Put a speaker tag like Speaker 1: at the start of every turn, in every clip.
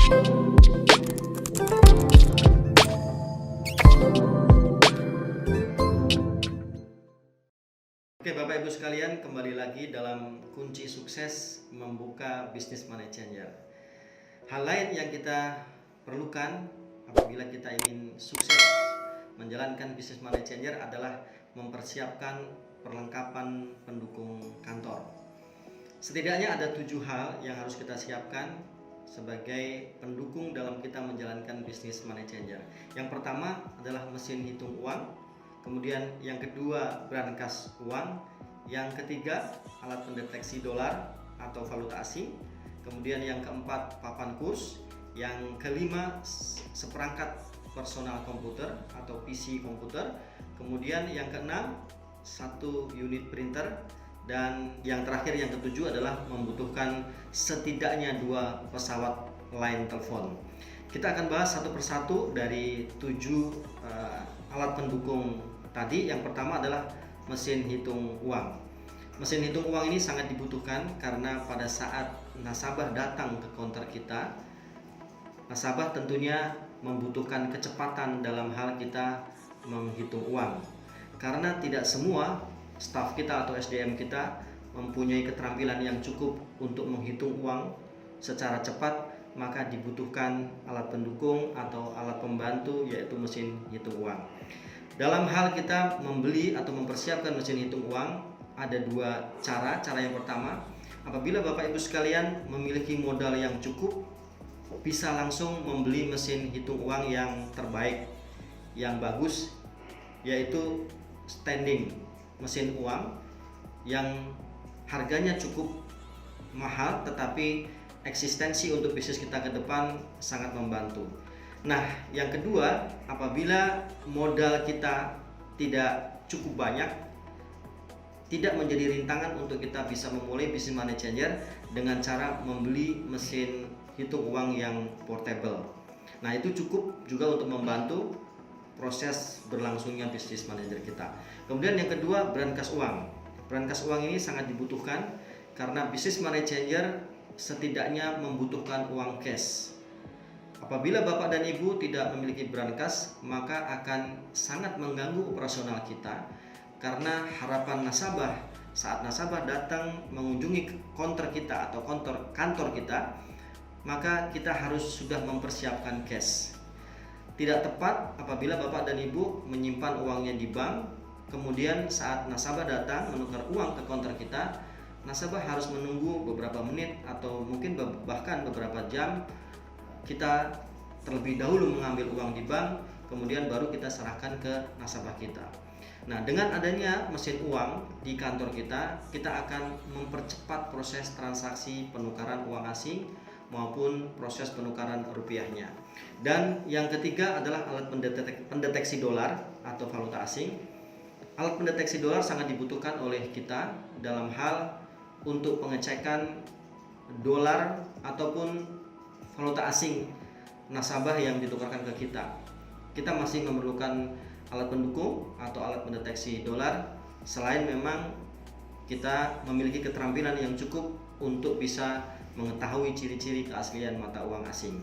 Speaker 1: Oke Bapak Ibu sekalian, kembali lagi dalam kunci sukses membuka bisnis money changer. Hal lain yang kita perlukan apabila kita ingin sukses menjalankan bisnis money changer adalah mempersiapkan perlengkapan pendukung kantor. Setidaknya ada 7 hal yang harus kita siapkan sebagai pendukung dalam kita menjalankan bisnis money changer. Yang pertama adalah mesin hitung uang. Kemudian yang kedua brankas uang, yang ketiga alat pendeteksi dolar atau valuta asing, kemudian yang keempat papan kurs, yang kelima seperangkat personal komputer atau PC komputer, kemudian yang keenam 1 unit printer, dan yang terakhir yang ketujuh adalah membutuhkan setidaknya 2 pesawat line telepon. Kita akan bahas satu persatu dari 7 alat pendukung tadi. Yang pertama adalah mesin hitung uang. Mesin hitung uang ini sangat dibutuhkan karena pada saat nasabah datang ke counter kita, nasabah tentunya membutuhkan kecepatan dalam hal kita menghitung uang. Karena tidak semua staf kita atau SDM kita mempunyai keterampilan yang cukup untuk menghitung uang secara cepat, maka dibutuhkan alat pendukung atau alat pembantu, yaitu mesin hitung uang. Dalam hal kita membeli atau mempersiapkan mesin hitung uang, ada 2 cara. Cara yang pertama, apabila Bapak Ibu sekalian memiliki modal yang cukup, bisa langsung membeli mesin hitung uang yang terbaik, yang bagus, yaitu standing mesin uang yang harganya cukup mahal, tetapi eksistensi untuk bisnis kita ke depan sangat membantu. Nah, yang kedua, apabila modal kita tidak cukup banyak, tidak menjadi rintangan untuk kita bisa memulai bisnis money changer dengan cara membeli mesin hitung uang yang portable. Nah, itu cukup juga untuk membantu proses berlangsungnya bisnis manajer kita. Kemudian yang kedua, brankas uang. Brankas uang ini sangat dibutuhkan karena bisnis money changer setidaknya membutuhkan uang cash. Apabila Bapak dan Ibu tidak memiliki brankas, maka akan sangat mengganggu operasional kita, karena harapan nasabah saat nasabah datang mengunjungi counter kita atau kantor kita, maka kita harus sudah mempersiapkan cash. Tidak tepat apabila Bapak dan Ibu menyimpan uangnya di bank, kemudian saat nasabah datang menukar uang ke counter kita, nasabah harus menunggu beberapa menit atau mungkin bahkan beberapa jam. Kita terlebih dahulu mengambil uang di bank, kemudian baru kita serahkan ke nasabah kita. Nah, dengan adanya mesin uang di kantor kita, kita akan mempercepat proses transaksi penukaran uang asing maupun proses penukaran rupiahnya. Dan yang ketiga adalah alat pendeteksi dolar atau valuta asing. Alat pendeteksi dolar sangat dibutuhkan oleh kita dalam hal untuk pengecekan dolar ataupun valuta asing nasabah yang ditukarkan ke kita. Kita masih memerlukan alat pendukung atau alat pendeteksi dolar, selain memang kita memiliki keterampilan yang cukup untuk bisa mengetahui ciri-ciri keaslian mata uang asing.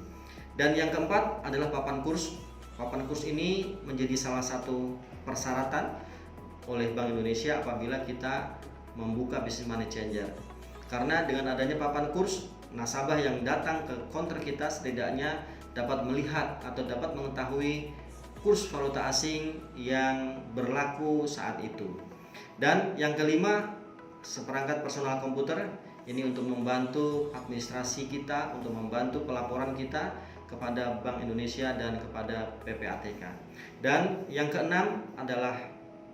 Speaker 1: Dan yang keempat adalah papan kurs. Papan kurs ini menjadi salah satu persyaratan oleh Bank Indonesia apabila kita membuka bisnis money changer. Karena dengan adanya papan kurs, nasabah yang datang ke counter kita setidaknya dapat melihat atau dapat mengetahui kurs valuta asing yang berlaku saat itu. Dan yang kelima, seperangkat personal komputer. Ini untuk membantu administrasi kita, untuk membantu pelaporan kita kepada Bank Indonesia dan kepada PPATK. Dan yang keenam adalah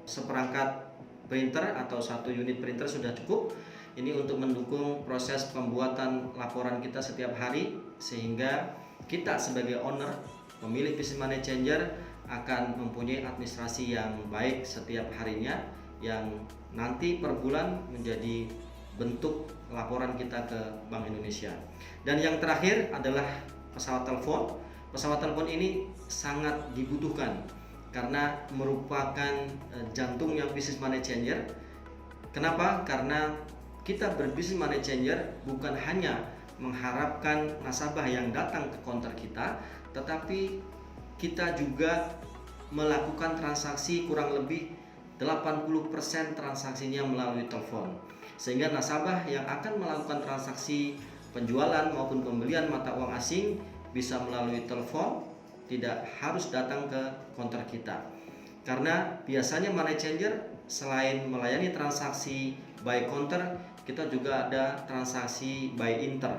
Speaker 1: seperangkat printer atau 1 unit printer sudah cukup. Ini untuk mendukung proses pembuatan laporan kita setiap hari, sehingga kita sebagai owner, pemilik bisnis money changer, akan mempunyai administrasi yang baik setiap harinya, yang nanti per bulan menjadi bentuk laporan kita ke Bank Indonesia. Dan yang terakhir adalah pesawat telepon. Pesawat telepon ini sangat dibutuhkan karena merupakan jantungnya bisnis money changer. Kenapa? Karena kita berbisnis money changer bukan hanya mengharapkan nasabah yang datang ke counter kita, tetapi kita juga melakukan transaksi kurang lebih 80% transaksinya melalui telepon. Sehingga nasabah yang akan melakukan transaksi penjualan maupun pembelian mata uang asing bisa melalui telepon, tidak harus datang ke counter kita. Karena biasanya money changer selain melayani transaksi by counter, kita juga ada transaksi by inter.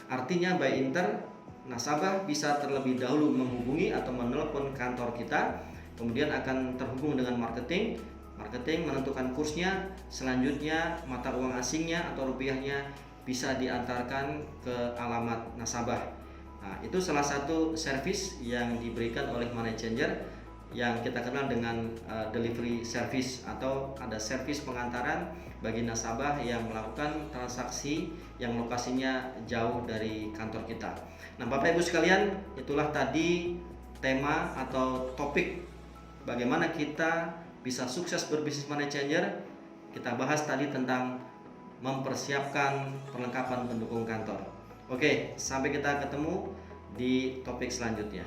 Speaker 1: Artinya by inter, nasabah bisa terlebih dahulu menghubungi atau menelepon kantor kita, kemudian akan terhubung dengan marketing menentukan kursnya, selanjutnya mata uang asingnya atau rupiahnya bisa diantarkan ke alamat nasabah. Nah, itu salah satu service yang diberikan oleh money changer yang kita kenal dengan delivery service, atau ada service pengantaran bagi nasabah yang melakukan transaksi yang lokasinya jauh dari kantor kita. Nah, Bapak Ibu sekalian, itulah tadi tema atau topik bagaimana kita bisa sukses berbisnis money changer. Kita bahas tadi tentang mempersiapkan perlengkapan pendukung kantor. Oke, sampai kita ketemu di topik selanjutnya.